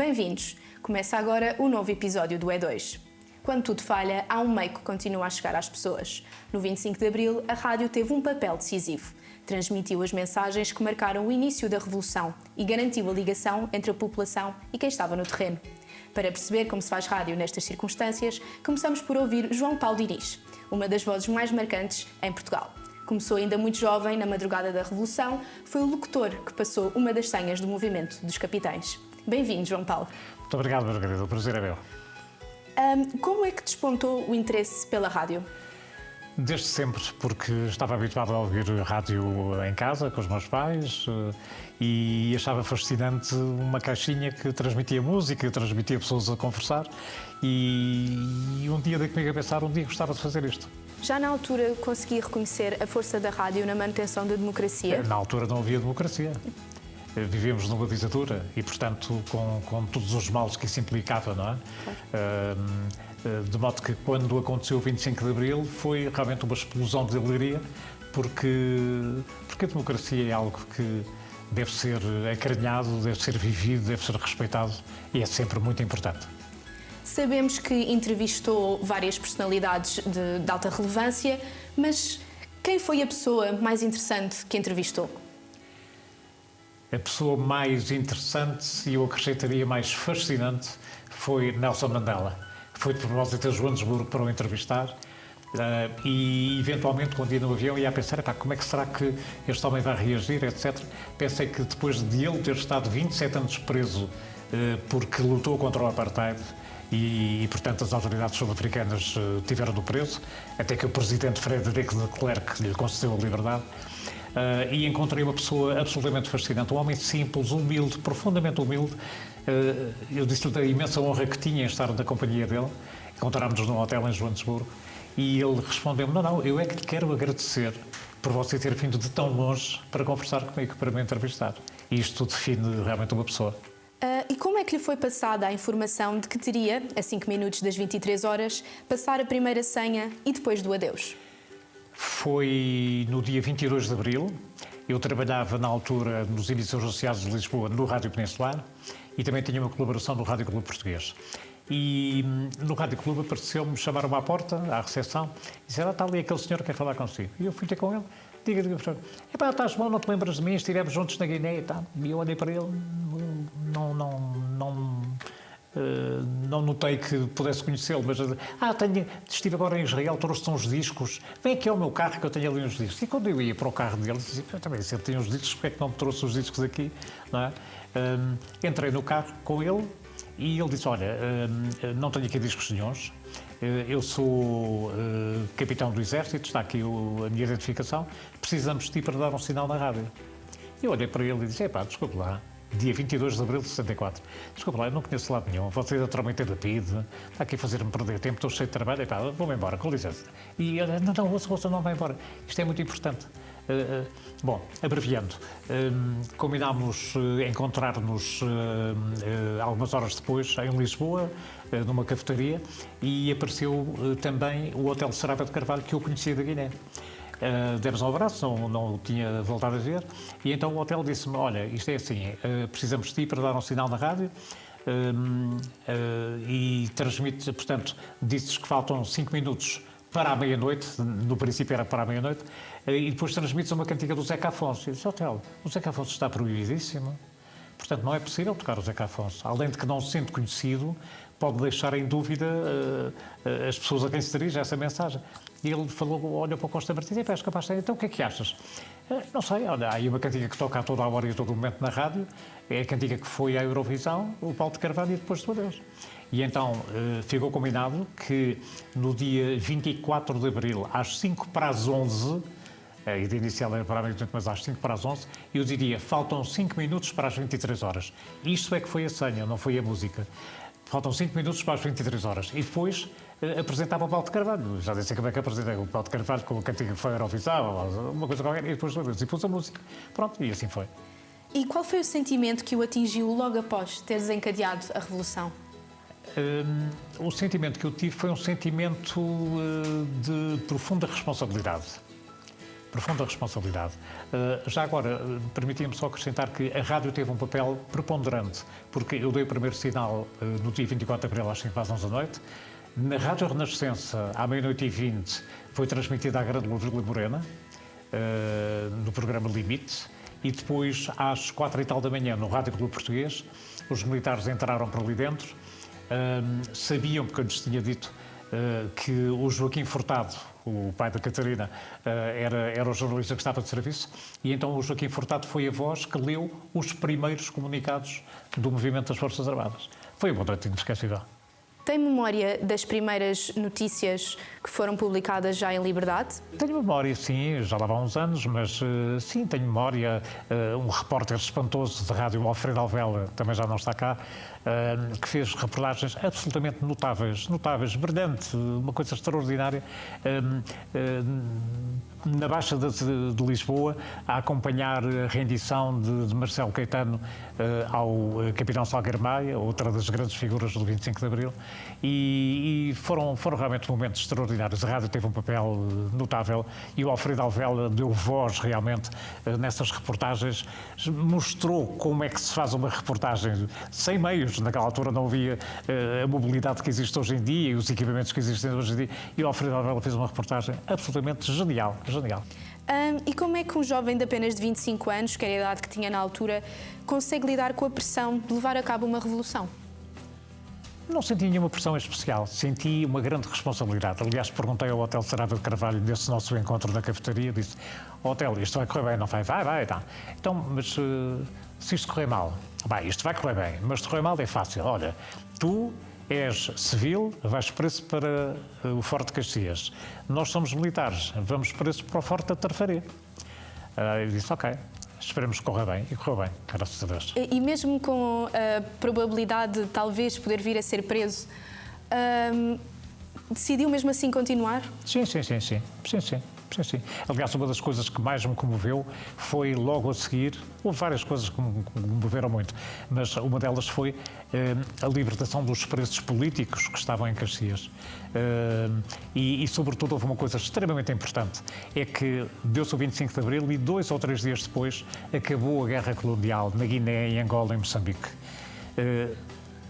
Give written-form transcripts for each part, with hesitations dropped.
Bem-vindos! Começa agora o novo episódio do E2. Quando tudo falha, há um meio que continua a chegar às pessoas. No 25 de Abril, a rádio teve um papel decisivo. Transmitiu as mensagens que marcaram o início da Revolução e garantiu a ligação entre a população e quem estava no terreno. Para perceber como se faz rádio nestas circunstâncias, começamos por ouvir João Paulo Diniz, uma das vozes mais marcantes em Portugal. Começou ainda muito jovem, na madrugada da Revolução, foi o locutor que passou uma das senhas do movimento dos capitães. Bem-vindo, João Paulo. Muito obrigado, Margarida. O prazer é meu. Como é que despontou o interesse pela rádio? Desde sempre, porque estava habituado a ouvir rádio em casa, com os meus pais, e achava fascinante uma caixinha que transmitia música, que transmitia pessoas a conversar, e um dia dei comigo a pensar, um dia gostava de fazer isto. Já na altura consegui reconhecer a força da rádio na manutenção da democracia? Na altura não havia democracia. Vivíamos numa ditadura e, portanto, com todos os males que isso implicava, não é? De modo que, quando aconteceu o 25 de Abril, foi realmente uma explosão de alegria, porque a democracia é algo que deve ser acarinhado, deve ser vivido, deve ser respeitado e é sempre muito importante. Sabemos que entrevistou várias personalidades de alta relevância, mas quem foi a pessoa mais interessante que entrevistou? A pessoa mais interessante e eu acrescentaria mais fascinante foi Nelson Mandela. Foi de propósito a Joanesburgo para o entrevistar e, eventualmente, quando ia no avião, ia a pensar, como é que será que este homem vai reagir, etc. Pensei que depois de ele ter estado 27 anos preso porque lutou contra o apartheid e, portanto, as autoridades sul-africanas tiveram-no preso, até que o presidente Frederico de Klerk lhe concedeu a liberdade. E encontrei uma pessoa absolutamente fascinante, um homem simples, humilde, profundamente humilde. Eu disse-lhe da imensa honra que tinha em estar na companhia dele. Encontrámos-nos num hotel em Joanesburgo e ele respondeu-me, não, eu é que lhe quero agradecer por você ter vindo de tão longe para conversar comigo, para me entrevistar. E isto define realmente uma pessoa. E como é que lhe foi passada a informação de que teria, a 5 minutos das 23 horas, passar a primeira senha e depois do adeus? Foi no dia 22 de Abril. Eu trabalhava na altura nos Emissores Associados de Lisboa, no Rádio Peninsular, e também tinha uma colaboração no Rádio Clube Português. E no Rádio Clube apareceu-me, chamaram-me à porta, à recepção, e disseram, está ali aquele senhor que quer falar consigo. E eu fui ter com ele, diga, professor, estás bom, não te lembras de mim, estivemos juntos na Guiné e tal. E eu olhei para ele, não notei que pudesse conhecê-lo, mas estive agora em Israel, trouxe-te uns discos, vem aqui ao meu carro que eu tenho ali uns discos. E quando eu ia para o carro dele, dizia, também, se ele tem uns discos, porque é que não me trouxe os discos aqui? Não é? Entrei no carro com ele e ele disse, olha, não tenho aqui discos nenhuns, eu sou capitão do Exército, está aqui a minha identificação, precisamos de ti para dar um sinal na rádio. Eu olhei para ele e disse, desculpe lá, dia 22 de Abril de 64. Desculpa lá, eu não conheço lado nenhum. Você naturalmente é da PID, está aqui a fazer-me perder tempo, estou cheio de trabalho, vou-me embora, com licença. E ele, ouça, não vai embora. Isto é muito importante. Bom, abreviando, combinámos encontrar-nos algumas horas depois em Lisboa, numa cafetaria, e apareceu também o Hotel Saraiva de Carvalho, que eu conhecia da Guiné. Demos um abraço, não o tinha voltado a ver, e então o hotel disse-me, olha, isto é assim, precisamos de ti para dar um sinal na rádio, e transmite, portanto, dizes que faltam 5 minutos para a meia-noite, no princípio era para a meia-noite, e depois transmites uma cantiga do Zeca Afonso. E disse, hotel, o Zeca Afonso está proibidíssimo, portanto não é possível tocar o Zeca Afonso, além de que não se sente conhecido, pode deixar em dúvida as pessoas a quem se dirige essa mensagem. E ele falou, olhou para o Costa Martins e és capaz de então o que é que achas? Não sei, olha, há aí uma cantiga que toca a toda a hora e a todo momento na rádio, é a cantiga que foi à Eurovisão, o Paulo de Carvalho e depois do adeus. E então ficou combinado que no dia 24 de Abril, às 5 para as 11, a ideia inicial era para a meia-noite, mas às 5 para as 11, eu diria, faltam 5 minutos para as 23 horas. Isto é que foi a senha, não foi a música. Faltam 5 minutos para as 23 horas. E depois apresentava o Paulo de Carvalho. Já disse como é que apresentei o Paulo de Carvalho com a cantiga que foi a Eurovisão, uma coisa qualquer, e depois pus a música. Pronto, e assim foi. E qual foi o sentimento que o atingiu logo após ter desencadeado a Revolução? O sentimento que eu tive foi um sentimento de profunda responsabilidade. profunda responsabilidade. Já agora, permitia-me só acrescentar que a rádio teve um papel preponderante, porque eu dei o primeiro sinal no dia 24 de abril às 5h11 da noite. Na Rádio Renascença, à meia-noite e 20, foi transmitida a Grande Luz de Morena, no programa Limite, e depois, às 4 e tal da manhã, no Rádio Clube Português, os militares entraram por ali dentro, sabiam, porque eu lhes tinha dito, que o Joaquim Furtado, o pai da Catarina, era o jornalista que estava de serviço, e então o Joaquim Furtado foi a voz que leu os primeiros comunicados do movimento das Forças Armadas. Foi uma noite inesquecível. Tem memória das primeiras notícias que foram publicadas já em liberdade? Tenho memória, sim, já lá vão uns anos, mas sim, tenho memória. Um repórter espantoso de rádio, Alfredo Alvela, também já não está cá, que fez reportagens absolutamente notáveis, brilhante, uma coisa extraordinária, na Baixa de Lisboa, a acompanhar a rendição de Marcelo Caetano ao capitão Salgueiro Maia, outra das grandes figuras do 25 de Abril, e foram realmente momentos extraordinários. A rádio teve um papel notável e o Alfredo Alvela deu voz realmente nessas reportagens, mostrou como é que se faz uma reportagem sem meios. Naquela altura não havia a mobilidade que existe hoje em dia e os equipamentos que existem hoje em dia, e o Alfredo Alvela fez uma reportagem absolutamente genial. E como é que um jovem de apenas de 25 anos, que era a idade que tinha na altura, consegue lidar com a pressão de levar a cabo uma revolução? Não senti nenhuma pressão especial, senti uma grande responsabilidade. Aliás, perguntei ao Hotel Saraiva de Carvalho, nesse nosso encontro na cafetaria, disse: Hotel, isto vai correr bem, não vai? Vai, tá. Então, mas se isto correr mal? Bem, isto vai correr bem, mas se correr mal é fácil. Olha, tu és civil, vais preso para o Forte de Caxias. Nós somos militares, vamos preso para o Forte da Tarfaré. Eu disse: ok. Esperemos que corra bem, e correu bem, graças a Deus. E mesmo com a probabilidade de talvez poder vir a ser preso, decidiu mesmo assim continuar? Sim. Aliás, uma das coisas que mais me comoveu foi logo a seguir, houve várias coisas que me comoveram muito, mas uma delas foi a libertação dos presos políticos que estavam em Caxias. E, sobretudo, houve uma coisa extremamente importante, é que deu-se o 25 de Abril e 2 ou 3 dias depois acabou a guerra colonial na Guiné, em Angola e Moçambique.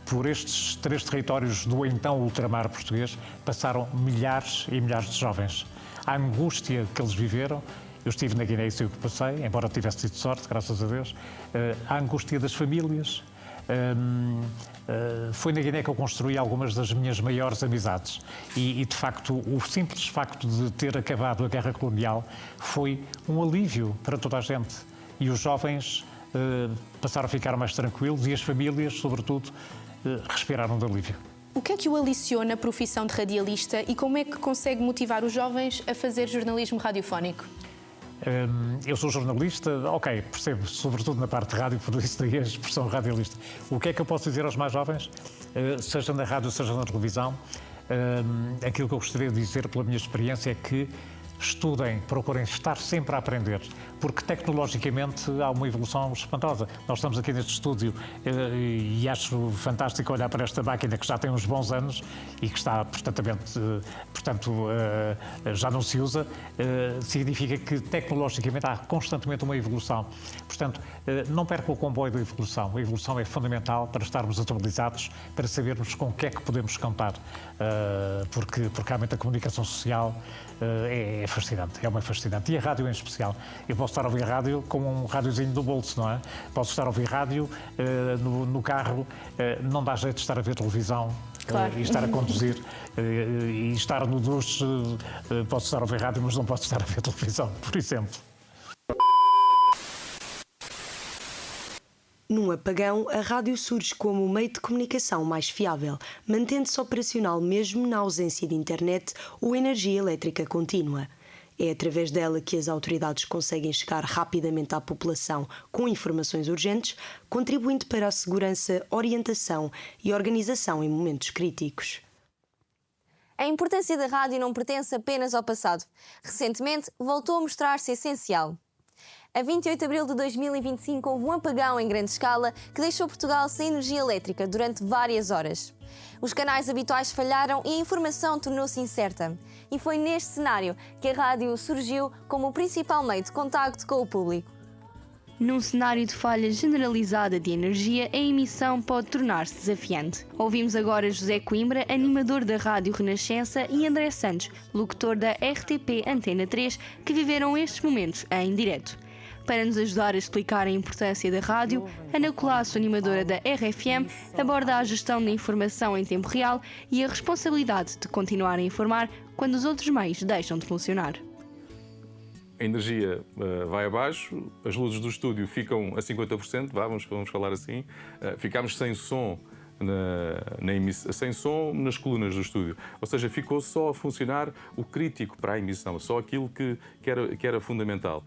Por estes 3 territórios do então ultramar português passaram milhares e milhares de jovens. A angústia que eles viveram, eu estive na Guiné e sei o que passei, embora tivesse tido sorte, graças a Deus, a angústia das famílias. Foi na Guiné que eu construí algumas das minhas maiores amizades e, de facto, o simples facto de ter acabado a guerra colonial foi um alívio para toda a gente. E os jovens passaram a ficar mais tranquilos e as famílias, sobretudo, respiraram de alívio. O que é que o aliciou na profissão de radialista e como é que consegue motivar os jovens a fazer jornalismo radiofónico? Eu sou jornalista, ok, percebo, sobretudo na parte de rádio, por isso daí a expressão radialista. O que é que eu posso dizer aos mais jovens, seja na rádio, seja na televisão? Aquilo que eu gostaria de dizer pela minha experiência é que estudem, procurem estar sempre a aprender, porque tecnologicamente há uma evolução espantosa. Nós estamos aqui neste estúdio e acho fantástico olhar para esta máquina que já tem uns bons anos e que está portanto, já não se usa, significa que tecnologicamente há constantemente uma evolução. Portanto, não percam o comboio da evolução. A evolução é fundamental para estarmos atualizados, para sabermos com o que é que podemos contar, porque realmente a comunicação social é fascinante, é uma fascinante. E a rádio em especial. Eu posso estar a ouvir rádio com um rádiozinho no bolso, não é? Posso estar a ouvir rádio no carro, não dá jeito de estar a ver televisão. Claro. E estar a conduzir e estar no duche, posso estar a ouvir rádio, mas não posso estar a ver televisão, por exemplo. Num apagão, a rádio surge como o meio de comunicação mais fiável, mantendo-se operacional mesmo na ausência de internet ou energia elétrica contínua. É através dela que as autoridades conseguem chegar rapidamente à população com informações urgentes, contribuindo para a segurança, orientação e organização em momentos críticos. A importância da rádio não pertence apenas ao passado. Recentemente, voltou a mostrar-se essencial. A 28 de abril de 2025 houve um apagão em grande escala que deixou Portugal sem energia elétrica durante várias horas. Os canais habituais falharam e a informação tornou-se incerta. E foi neste cenário que a rádio surgiu como o principal meio de contacto com o público. Num cenário de falha generalizada de energia, a emissão pode tornar-se desafiante. Ouvimos agora José Coimbra, animador da Rádio Renascença, e André Santos, locutor da RTP Antena 3, que viveram estes momentos em direto. Para nos ajudar a explicar a importância da rádio, Ana Colasso, animadora da RFM, aborda a gestão da informação em tempo real e a responsabilidade de continuar a informar quando os outros meios deixam de funcionar. A energia vai abaixo, as luzes do estúdio ficam a 50%, vamos falar assim, ficámos sem som sem som nas colunas do estúdio. Ou seja, ficou só a funcionar o crítico para a emissão, só aquilo que era fundamental,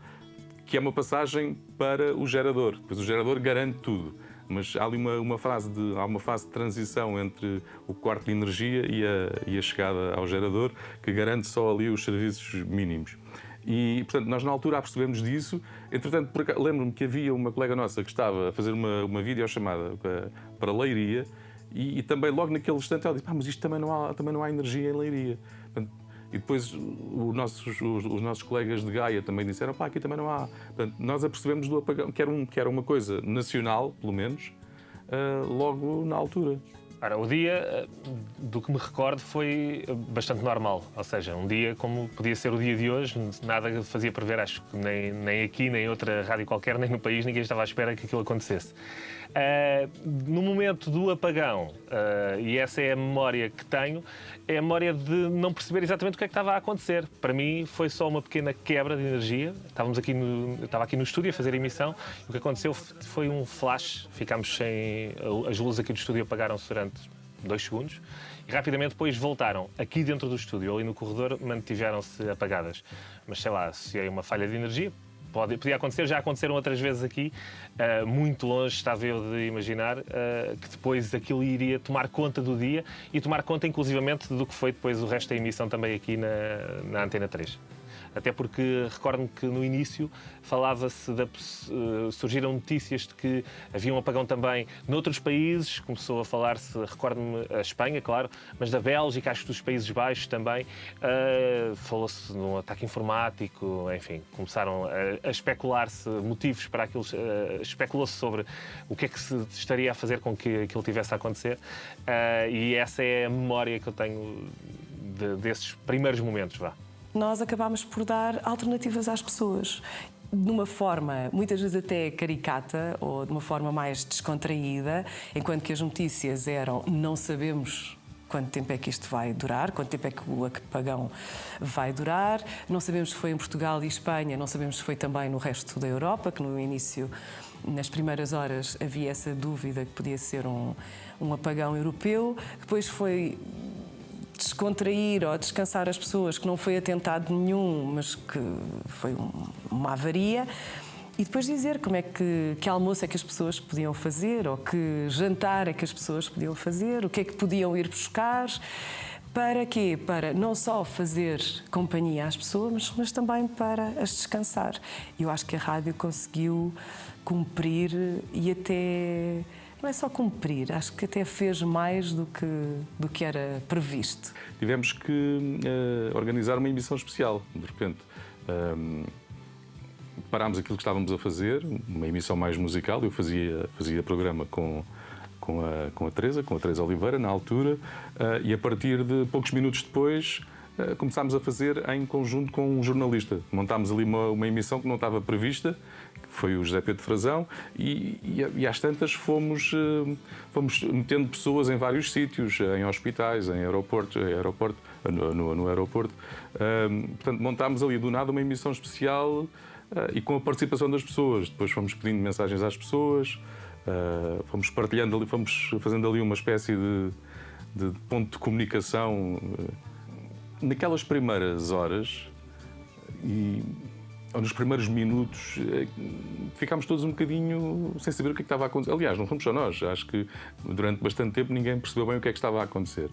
que é uma passagem para o gerador. Pois o gerador garante tudo, mas há ali uma fase de transição entre o quarto de energia e a chegada ao gerador, que garante só ali os serviços mínimos. E, portanto, nós na altura apercebemos disso. Entretanto, lembro-me que havia uma colega nossa que estava a fazer uma videochamada para Leiria e também logo naquele instante ela disse: mas isto também não há energia em Leiria. Portanto, e depois os nossos colegas de Gaia também disseram: aqui também não há. Portanto, nós apercebemos do apagão, que era uma coisa nacional, pelo menos, logo na altura. Ora, o dia, do que me recordo, foi bastante normal. Ou seja, um dia como podia ser o dia de hoje, nada fazia prever, acho que nem aqui, nem em outra rádio qualquer, nem no país, ninguém estava à espera que aquilo acontecesse. No momento do apagão, e essa é a memória que tenho, é a memória de não perceber exatamente o que é que estava a acontecer. Para mim foi só uma pequena quebra de energia. Estava aqui no estúdio a fazer a emissão e o que aconteceu foi um flash. Ficámos sem... As luzes aqui do estúdio apagaram-se durante 2 segundos e rapidamente depois voltaram. Aqui dentro do estúdio, ali no corredor, mantiveram-se apagadas. Mas sei lá, se é uma falha de energia, podia acontecer, já aconteceram outras vezes aqui, muito longe, estava eu de imaginar, que depois aquilo iria tomar conta do dia e tomar conta inclusivamente do que foi depois o resto da emissão também aqui na Antena 3. Até porque recordo-me que no início falava-se surgiram notícias de que havia um apagão também noutros países, começou a falar-se, recordo-me, a Espanha, claro, mas da Bélgica, acho que dos Países Baixos também, falou-se num ataque informático, enfim, começaram a especular-se motivos para aquilo, especulou-se sobre o que é que se estaria a fazer com que aquilo tivesse a acontecer, e essa é a memória que eu tenho desses primeiros momentos, Nós acabámos por dar alternativas às pessoas, de uma forma, muitas vezes até caricata, ou de uma forma mais descontraída, enquanto que as notícias eram: não sabemos quanto tempo é que isto vai durar, quanto tempo é que o apagão vai durar, não sabemos se foi em Portugal e Espanha, não sabemos se foi também no resto da Europa, que no início, nas primeiras horas, havia essa dúvida que podia ser um apagão europeu. Depois foi descontrair ou descansar as pessoas, que não foi atentado nenhum, mas que foi uma avaria. E depois dizer como é que almoço é que as pessoas podiam fazer, ou que jantar é que as pessoas podiam fazer, o que é que podiam ir buscar. Para quê? Para não só fazer companhia às pessoas, mas também para as descansar. Eu acho que a rádio conseguiu cumprir e até... Não é só cumprir, acho que até fez mais do que era previsto. Tivemos que organizar uma emissão especial, de repente. Parámos aquilo que estávamos a fazer, uma emissão mais musical. Eu fazia programa com a Teresa Oliveira, na altura, e a partir de poucos minutos depois começámos a fazer em conjunto com um jornalista. Montámos ali uma emissão que não estava prevista, que foi o José Pedro Frazão, e às tantas fomos metendo pessoas em vários sítios, em hospitais, em aeroportos, no aeroporto. Portanto, montámos ali do nada uma emissão especial e com a participação das pessoas. Depois fomos pedindo mensagens às pessoas, fomos partilhando ali, fomos fazendo ali uma espécie de ponto de comunicação. Naquelas primeiras horas ou nos primeiros minutos, ficámos todos um bocadinho sem saber o que é que estava a acontecer. Aliás, não fomos só nós. Acho que durante bastante tempo ninguém percebeu bem o que é que estava a acontecer.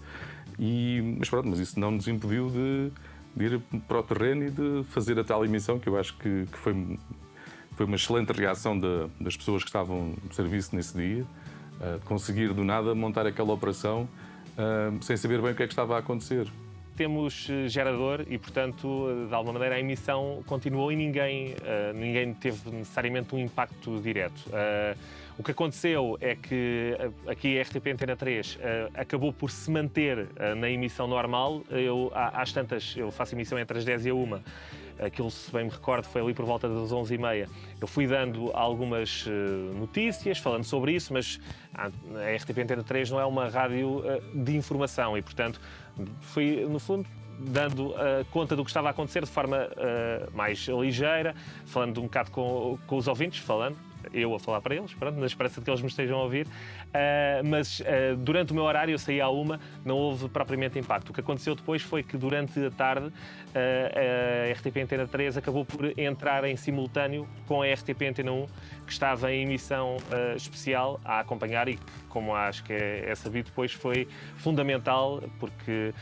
Mas isso não nos impediu de ir para o terreno e de fazer a tal emissão, que eu acho que foi foi uma excelente reação das pessoas que estavam de serviço nesse dia, de conseguir do nada montar aquela operação sem saber bem o que é que estava a acontecer. Temos gerador e, portanto, de alguma maneira a emissão continuou e ninguém teve necessariamente um impacto direto. O que aconteceu é que aqui a RTP Antena 3 acabou por se manter na emissão normal. Às tantas, eu faço emissão entre as 10 e a 1. Aquilo, se bem me recordo, foi ali por volta das 11h30. Eu fui dando algumas notícias, falando sobre isso, mas a RTP Antena 3 não é uma rádio de informação e, portanto, fui, no fundo, dando conta do que estava a acontecer de forma mais ligeira, falando um bocado com os ouvintes, eu a falar para eles, pronto, na esperança de que eles me estejam a ouvir, mas durante o meu horário, eu saí à 1, não houve propriamente impacto. O que aconteceu depois foi que durante a tarde a RTP Antena 3 acabou por entrar em simultâneo com a RTP Antena 1, que estava em emissão especial a acompanhar e que, como acho que é sabido, depois foi fundamental porque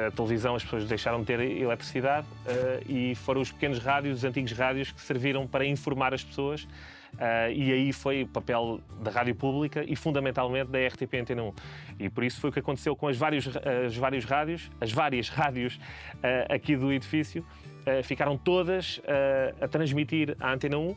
a televisão, as pessoas deixaram de ter eletricidade e foram os pequenos rádios, os antigos rádios, que serviram para informar as pessoas. E aí foi o papel da rádio pública e fundamentalmente da RTP Antena 1. E por isso foi o que aconteceu com as várias rádios aqui do edifício. Ficaram todas a transmitir à Antena 1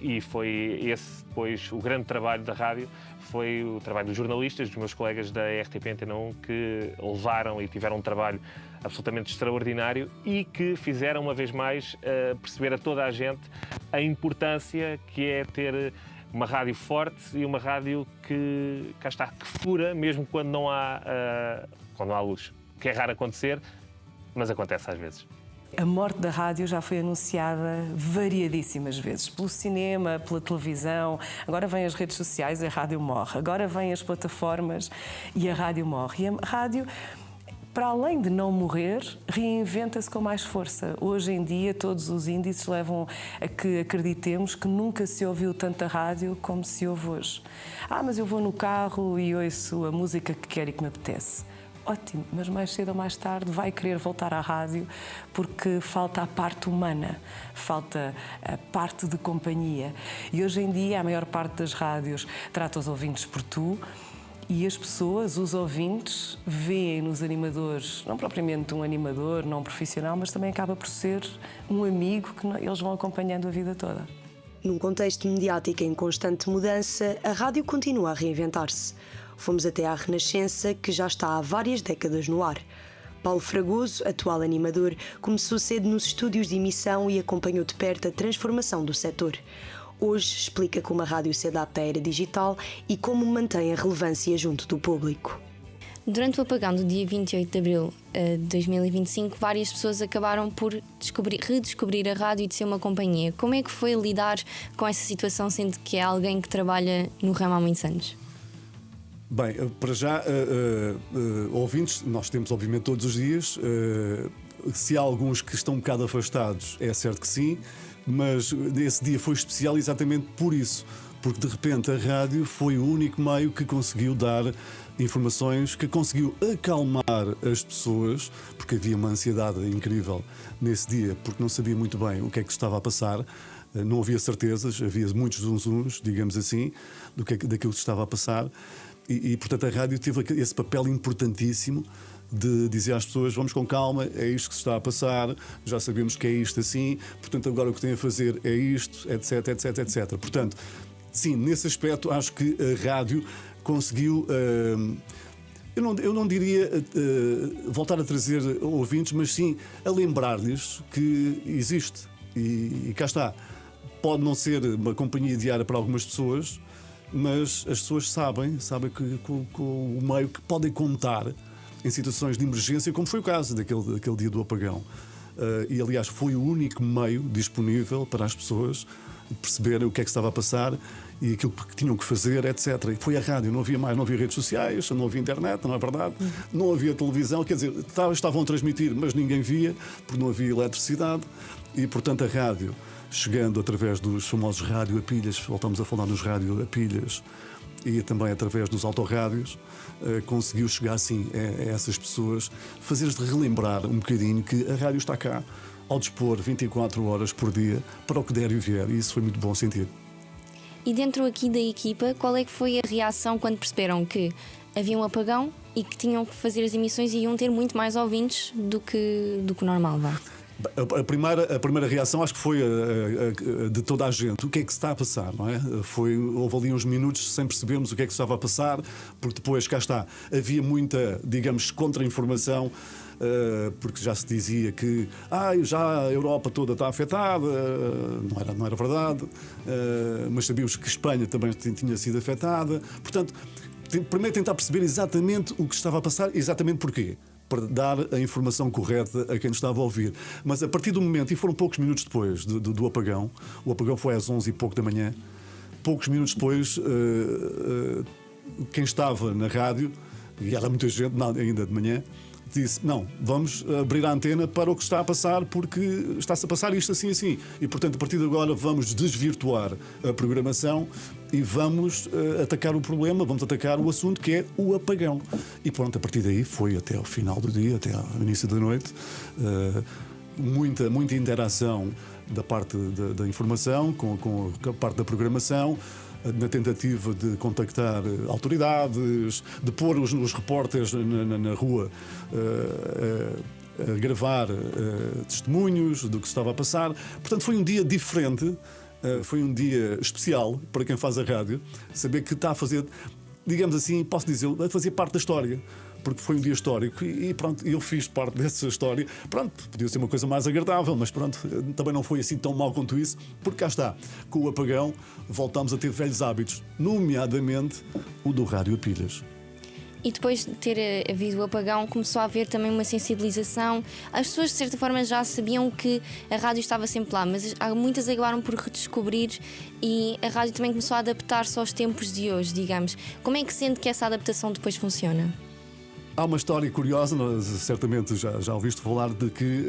e foi esse depois o grande trabalho da rádio, foi o trabalho dos jornalistas, dos meus colegas da RTP Antena 1, que levaram e tiveram um trabalho absolutamente extraordinário e que fizeram, uma vez mais, perceber a toda a gente a importância que é ter uma rádio forte e uma rádio que, cá está, que fura mesmo quando não há luz. Que é raro acontecer, mas acontece às vezes. A morte da rádio já foi anunciada variadíssimas vezes, pelo cinema, pela televisão, agora vêm as redes sociais e a rádio morre, agora vêm as plataformas e a rádio morre. E a rádio, para além de não morrer, reinventa-se com mais força. Hoje em dia, todos os índices levam a que acreditemos que nunca se ouviu tanta rádio como se ouve hoje. Mas eu vou no carro e ouço a música que quero e que me apetece. Ótimo, mas mais cedo ou mais tarde vai querer voltar à rádio porque falta a parte humana, falta a parte de companhia. E hoje em dia a maior parte das rádios trata os ouvintes por tu e as pessoas, os ouvintes, veem nos animadores, não propriamente um animador, não profissional, mas também acaba por ser um amigo que eles vão acompanhando a vida toda. Num contexto mediático em constante mudança, a rádio continua a reinventar-se. Fomos até à Renascença, que já está há várias décadas no ar. Paulo Fragoso, atual animador, começou cedo nos estúdios de emissão e acompanhou de perto a transformação do setor. Hoje explica como a rádio se adapta à era digital e como mantém a relevância junto do público. Durante o apagão do dia 28 de abril de 2025, várias pessoas acabaram por redescobrir a rádio e de ser uma companhia. Como é que foi lidar com essa situação, sendo que é alguém que trabalha no ramo há muitos anos? Bem, para já, ouvintes, nós temos obviamente todos os dias. Se há alguns que estão um bocado afastados, é certo que sim, mas esse dia foi especial exatamente por isso, porque de repente a rádio foi o único meio que conseguiu dar informações, que conseguiu acalmar as pessoas, porque havia uma ansiedade incrível nesse dia, porque não sabia muito bem o que é que estava a passar. Não havia certezas, havia muitos zunzuns, digamos assim, daquilo que estava a passar. E, portanto, a rádio teve esse papel importantíssimo de dizer às pessoas: vamos com calma, é isto que se está a passar, já sabemos que é isto assim, portanto, agora o que tem a fazer é isto, etc, etc, etc. Portanto, sim, nesse aspecto, acho que a rádio conseguiu, eu não diria voltar a trazer ouvintes, mas sim a lembrar-lhes que existe. E cá está. Pode não ser uma companhia diária para algumas pessoas, mas as pessoas sabem que com o meio que podem contar em situações de emergência, como foi o caso daquele dia do apagão. E, aliás, foi o único meio disponível para as pessoas perceberem o que é que estava a passar e aquilo que tinham que fazer, etc. E foi a rádio, não havia redes sociais, não havia internet, não é verdade? Não havia televisão, quer dizer, estavam a transmitir, mas ninguém via, porque não havia eletricidade. E, portanto, a rádio, chegando através dos famosos rádio a pilhas, voltamos a falar dos rádio a pilhas, e também através dos autorrádios, conseguiu chegar assim a essas pessoas, fazer-lhes relembrar um bocadinho que a rádio está cá, ao dispor 24 horas por dia para o que der e vier, e isso foi muito bom sentir. E dentro aqui da equipa, qual é que foi a reação quando perceberam que havia um apagão e que tinham que fazer as emissões e iam ter muito mais ouvintes do que normal, vá? A primeira reação acho que foi de toda a gente. O que é que se está a passar, não é? Houve ali uns minutos sem percebermos o que é que se estava a passar, porque depois, cá está, havia muita, digamos, contra-informação, porque já se dizia que já a Europa toda está afetada, não era verdade, mas sabíamos que Espanha também tinha sido afetada. Portanto, primeiro tentar perceber exatamente o que estava a passar, exatamente porquê, para dar a informação correta a quem estava a ouvir. Mas a partir do momento, e foram poucos minutos depois do apagão, o apagão foi às 11 e pouco da manhã, poucos minutos depois, quem estava na rádio, e era muita gente ainda de manhã, disse, não, vamos abrir a antena para o que está a passar, porque está-se a passar isto assim, assim. E, portanto, a partir de agora vamos desvirtuar a programação e vamos atacar o problema, vamos atacar o assunto que é o apagão. E pronto, a partir daí foi até ao final do dia, até ao início da noite, muita interação da parte da informação com a parte da programação, na tentativa de contactar autoridades, de pôr os repórteres na rua a gravar testemunhos do que se estava a passar. Portanto, foi um dia diferente, foi um dia especial para quem faz a rádio, saber que está a fazer, digamos assim, posso dizer, a fazer parte da história. Porque foi um dia histórico e pronto, eu fiz parte dessa história. Pronto, podia ser uma coisa mais agradável, mas pronto, também não foi assim tão mal quanto isso, porque cá está, com o apagão voltámos a ter velhos hábitos, nomeadamente o do rádio a pilhas. E depois de ter havido o apagão, começou a haver também uma sensibilização. As pessoas, de certa forma, já sabiam que a rádio estava sempre lá, mas muitas acabaram por redescobrir e a rádio também começou a adaptar-se aos tempos de hoje, digamos. Como é que sente que essa adaptação depois funciona? Há uma história curiosa, certamente já ouviste falar de que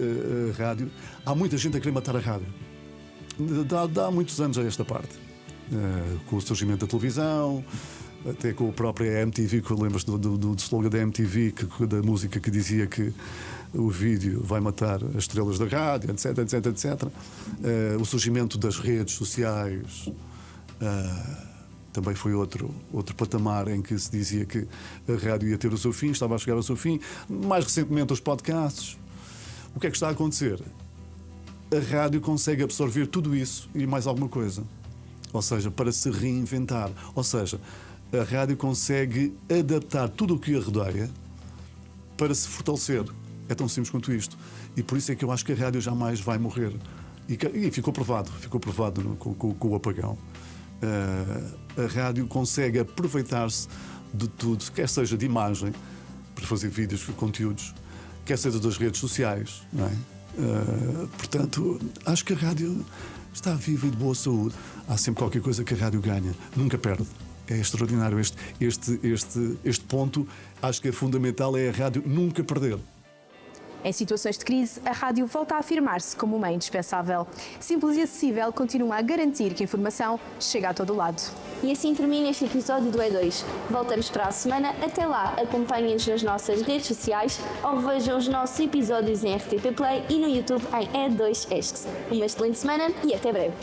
a rádio... Há muita gente a querer matar a rádio. Há muitos anos a esta parte. Com o surgimento da televisão, até com a própria MTV, que lembras-te do slogan da MTV, da música que dizia que o vídeo vai matar as estrelas da rádio, etc, etc, etc. O surgimento das redes sociais... também foi outro patamar em que se dizia que a rádio ia ter o seu fim, estava a chegar ao seu fim. Mais recentemente, os podcasts. O que é que está a acontecer? A rádio consegue absorver tudo isso e mais alguma coisa. Ou seja, para se reinventar. Ou seja, a rádio consegue adaptar tudo o que a rodeia para se fortalecer. É tão simples quanto isto. E por isso é que eu acho que a rádio jamais vai morrer. E ficou provado com o apagão. A rádio consegue aproveitar-se de tudo, quer seja de imagem, para fazer vídeos, conteúdos, quer seja das redes sociais, não é? Portanto, acho que a rádio está viva e de boa saúde. Há sempre qualquer coisa que a rádio ganha, nunca perde. É extraordinário este ponto. Acho que é fundamental, é a rádio nunca perder. Em situações de crise, a rádio volta a afirmar-se como uma indispensável. Simples e acessível, continua a garantir que a informação chega a todo lado. E assim termina este episódio do E2. Voltamos para a semana. Até lá, acompanhem-nos nas nossas redes sociais ou vejam os nossos episódios em RTP Play e no YouTube em E2 Esques. Uma excelente semana e até breve.